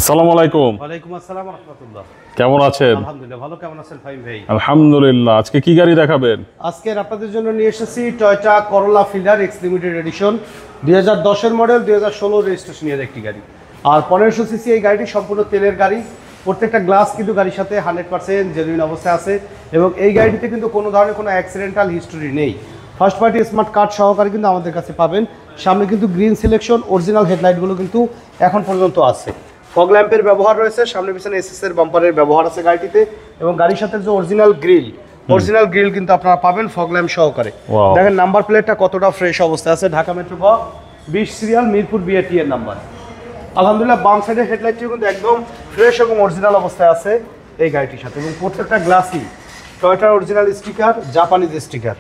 আসসালামু আলাইকুম। ওয়ালাইকুম আসসালাম ওয়া রাহমাতুল্লাহ। কেমন আছেন? আলহামদুলিল্লাহ ভালো। কেমন আছেন ফাহিম ভাই? আলহামদুলিল্লাহ। আজকে কি গাড়ি দেখাবেন? আজকে আপনাদের জন্য নিয়ে এসেছি টয়োটা করোলা ফিল্ডার এক্স লিমিটেড এডিশন 2010 এর মডেল, 2016 রেজিস্ট্রেশনের একটি গাড়ি। আর 1500 সিসি এই গাড়িটি সম্পূর্ণ তেলের গাড়ি। প্রত্যেকটা গ্লাস কিন্তু গাড়ির সাথে 100% জেনুইন অবস্থায় আছে এবং এই গাড়িটিতে কিন্তু কোনো ধরনের কোনো অ্যাক্সিডেন্টাল হিস্টোরি নেই। ফার্স্ট পার্টি স্মার্ট কার্ড সহকারে কিন্তু আমাদের কাছে পাবেন। সামনে কিন্তু গ্রিন সিলেকশন, অরিজিনাল হেডলাইটগুলো কিন্তু এখন পর্যন্ত আছে। ফগ ল্যাম্পের ব্যবহার রয়েছে, সামনে পিছনে এসএস এর বাম্পারের ব্যবহার আছে গাড়িটিতে এবং গাড়ির সাথে যে অরিজিনাল গ্রিল কিন্তু আপনারা পাবেন ফগ ল্যাম্প সহকারে। দেখেন নাম্বার প্লেটটা কতটা ফ্রেশ অবস্থায় আছে, Dhaka metro 20 serial Mirpur BRT এর নাম্বার। আলহামদুলিল্লাহ বাম সাইডের হেডলাইটটিও কিন্তু একদম ফ্রেশ এবং অরিজিনাল অবস্থায় আছে এই গাড়িটির সাথে এবং প্রত্যেকটা গ্লাসই টয়োটার original sticker, Japanese sticker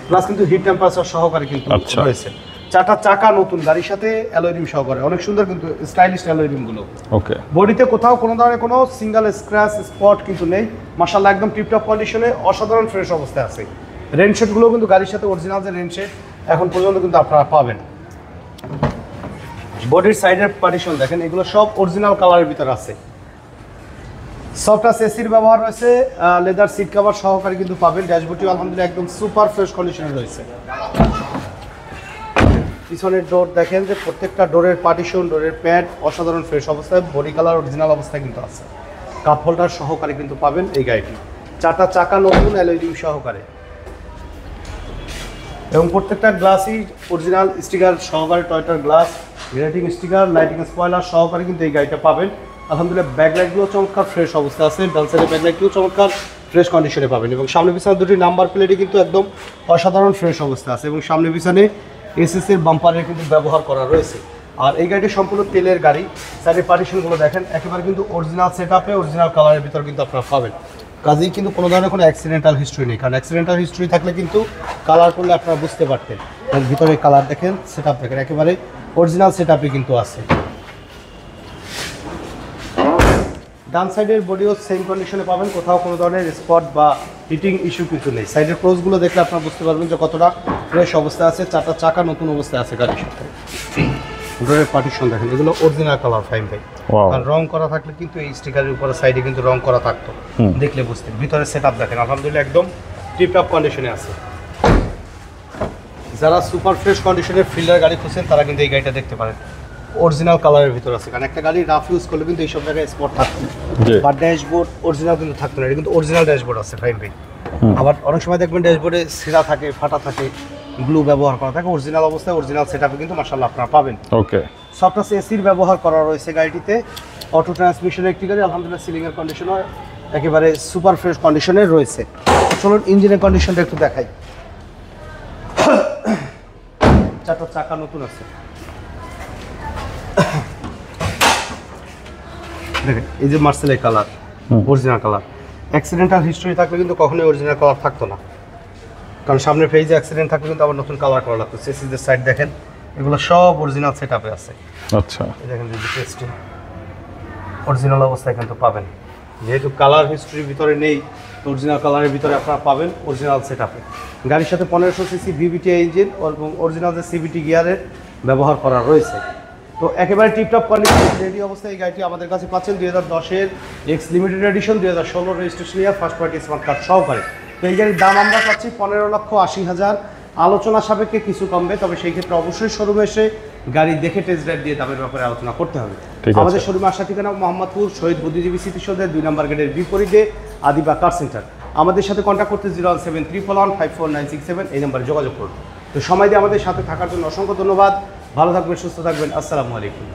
plus কিন্তু হিট টেম্পারেচার সহকারে কিন্তু রয়েছে। চারটা চাকা নতুন, গাড়ির সাথে অ্যালয় রিম সহকারে, অনেক সুন্দর কিন্তু স্টাইলিশ অ্যালয় রিমগুলো। ওকে, বডিতে কোথাও কোনো ধরনের কোনো সিঙ্গেল স্ক্র্যাচ স্পট কিন্তু নেই। মাশাআল্লাহ একদম টিপটপ কন্ডিশনে, অসাধারণ ফ্রেশ অবস্থায় আছে। রেনশেডগুলো কিন্তু গাড়ির সাথে অরিজিনাল যে রেনশেড এখন পর্যন্ত কিন্তু আপনারা পাবেন। বডির সাইডের পার্টিশন দেখেন, এগুলো সব অরিজিনাল কালারের ভিতরে আছে। সফট টাচ এসির ব্যবহার রয়েছে, লেদার সিট কভার সহকারে কিন্তু পাবেন। ড্যাশবোর্ডটিও আলহামদুলিল্লাহ একদম সুপার ফ্রেশ কন্ডিশনে রয়েছে। পিছনের ডোর দেখেন যে প্রত্যেকটা ডোরের পার্টিশন, ডোরের প্যাড অসাধারণ ফ্রেশ অবস্থায়, বডি কালার অরিজিনাল অবস্থায় কিন্তু আছে। কাপ হোল্ডার সহকারে কিন্তু পাবেন এই গাড়িটি। চারটা চাকা নতুন অ্যালয় রিম সহকারে এবং প্রত্যেকটা গ্লাসই অরিজিনাল স্টিকার সহকারে, টয়োটার glass, rating sticker, lighting spoiler সহকারে কিন্তু এই গাড়িটা পাবেন। আলহামদুলিল্লাহ ব্যাকলাইটগুলো চমৎকার ফ্রেশ অবস্থায় আছে, ডান সাইডের ব্যাকলাইটগুলো চমৎকার ফ্রেশ কন্ডিশনে পাবেন এবং সামনে পিছনে দুটি নাম্বার প্লেটই কিন্তু একদম অসাধারণ ফ্রেশ অবস্থায় আছে এবং সামনে পিছনে এসএস এর বাম্পারের কিন্তু ব্যবহার করা রয়েছে। আর এই গাড়িটি সম্পূর্ণ তেলের গাড়ি। সাইডের পার্টিশনগুলো দেখেন একেবারে কিন্তু অরিজিনাল সেটআপে, অরিজিনাল কালারের ভিতর কিন্তু আপনারা পাবেন। কাজেই কিন্তু কোনো ধরনের কোনো অ্যাক্সিডেন্টাল হিস্ট্রি নেই, কারণ অ্যাক্সিডেন্টাল হিস্ট্রি থাকলে কিন্তু কালার করলে আপনারা বুঝতে পারতেন। এর ভিতরে কালার দেখেন, সেটআপ দেখেন, একেবারে অরিজিনাল সেটআপে কিন্তু আছে। ডান সাইডের বডিও সেম কন্ডিশনে পাবেন, কোথাও কোনো ধরনের স্পট বা হিটিং ইস্যু কিছু নেই। সাইডের ক্লোজগুলো দেখলে আপনারা বুঝতে পারবেন যে কতটা ফ্রেশ অবস্থায় আছে। চারটা চাকা নতুন অবস্থায় আছে গাড়ির সাথে। ডোরের পার্টিশন দেখেন, এগুলো অরিজিনাল কালার ফাইন ভাই। আর রং করা থাকলে কিন্তু এই স্টিকারের উপরে সাইডে কিন্তু রং করা থাকতো, দেখলে বুঝতে। ভিতরে সেটআপ দেখেন আলহামদুলিল্লাহ একদম টিপটপ কন্ডিশনে আছে। যারা সুপার ফ্রেশ কন্ডিশনের ফিল্ডার গাড়ি খুঁজছেন তারা কিন্তু এই গাড়িটা দেখতে পারেন। অরিজিনাল কালারের ভিতর আছে, কারণ একটা গাড়ি রাফ ইউজ করলে কিন্তু এইসব জায়গায় স্পট থাকতো বা ড্যাশবোর্ড অরিজিনাল কিন্তু থাকতো না। এটা কিন্তু অরিজিনাল ড্যাশবোর্ড আছে ফাইন ভাই। আবার অনেক সময় দেখবেন ড্যাশবোর্ডে ছেঁড়া থাকে, ফাটা থাকে, গ্লু ব্যবহার করা থাকে। অরিজিনাল অবস্থায় অরিজিনাল সেটআপে কিন্তু মাশাআল্লাহ আপনারা পাবেন। ওকে, সফট টাচ এসির ব্যবহার করা রয়েছে গাড়িটিতে। অটো ট্রান্সমিশনের একটি গাড়ি, আলহামদুলিল্লাহ সিলিংয়ের কন্ডিশন একেবারে সুপার ফ্রেশ কন্ডিশনে রয়েছে। চলুন ইঞ্জিনের কন্ডিশনটা একটু দেখাই। চারটা চাকা নতুন আছে, দেখেন এই যে মার্সেলের colour, original colour. Accidental history থাকলে কিন্তু কখনোই অরিজিনাল কালার থাকতো না, কারণ সামনের ফেজে অ্যাক্সিডেন্ট থাকলে কিন্তু আবার নতুন কালার করা লাগতো। সিসিদের সাইড দেখেন, এগুলো সব অরিজিনাল সেটআপে আছে। আচ্ছা, দেখেন টেস্টিং অরিজিনাল অবস্থায় কিন্তু পাবেন। যেহেতু কালার হিস্ট্রির ভিতরে নেই, অরিজিনাল কালারের ভিতরে আপনারা পাবেন অরিজিনাল সেটআপে। গাড়ির সাথে 1500 সিসি ভিভিটি ইঞ্জিন এবং অরিজিনাল যে সিভিটি গিয়ারের ব্যবহার করা রয়েছে। তো একেবারে টিপটপ কন্ডিশন রেডি অবস্থায় এই গাড়িটি আমাদের কাছে পাচ্ছেন 2010-এর X limited edition, 2016 registration year, first party smart card সহকারে। তো এই গাড়ির দাম আমরা পাচ্ছি 15,80,000। আলোচনা সাপেক্ষে কিছু কমবে, তবে সেই ক্ষেত্রে অবশ্যই শোরুমে এসে গাড়ি দেখে টেস্ট ড্রাইভ দিয়ে দামের ব্যাপারে আলোচনা করতে হবে। আমাদের শোরুমে আসার ঠিকানা মোহাম্মদপুর শহীদ বুদ্ধিজীবী স্মৃতিসৌধের 2 নম্বর গেটের বিপরীতে আদিবা কার সেন্টার। আমাদের সাথে কন্ট্যাক্ট করতে 01731154967 এই নম্বরে যোগাযোগ করুন। তো সময় দিয়ে আমাদের সাথে থাকার জন্য অসংখ্য ধন্যবাদ। ভালো থাকবেন, সুস্থ থাকবেন। আসসালামু আলাইকুম।